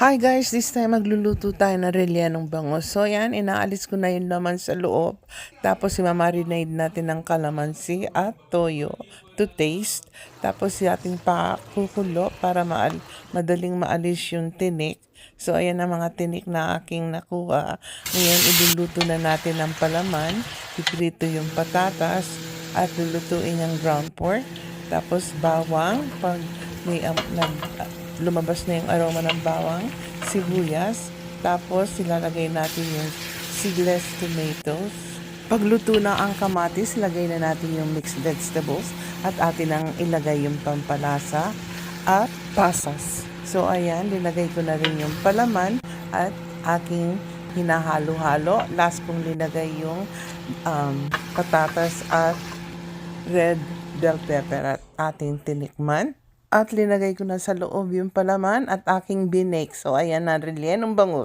Hi guys, this time magluluto tayo ng rellenong bangus. So yan, inaalis ko na yun naman sa loob. Tapos imamarinade natin ng kalamansi at toyo to taste. Tapos ating pakukulo para madaling maalis yung tinik. So ayan ang mga tinik na aking nakuha. Ngayon iluluto na natin ang palaman. Iprito yung patatas at lulutuin yung ground pork. Tapos bawang pag may lumabas na yung aroma ng bawang, sibuyas, tapos ilalagay natin yung seedless tomatoes. Pagluto na ang kamatis, ilagay na natin yung mixed vegetables at atin ang ilagay yung pampalasa at pasas. So ayan, linagay ko na rin yung palaman at aking hinahalo-halo. Last kong linagay yung patatas at red bell pepper at ating tinikman. At linagay ko na sa loob yung palaman at aking binake. So, ayan na, rellenong bangus.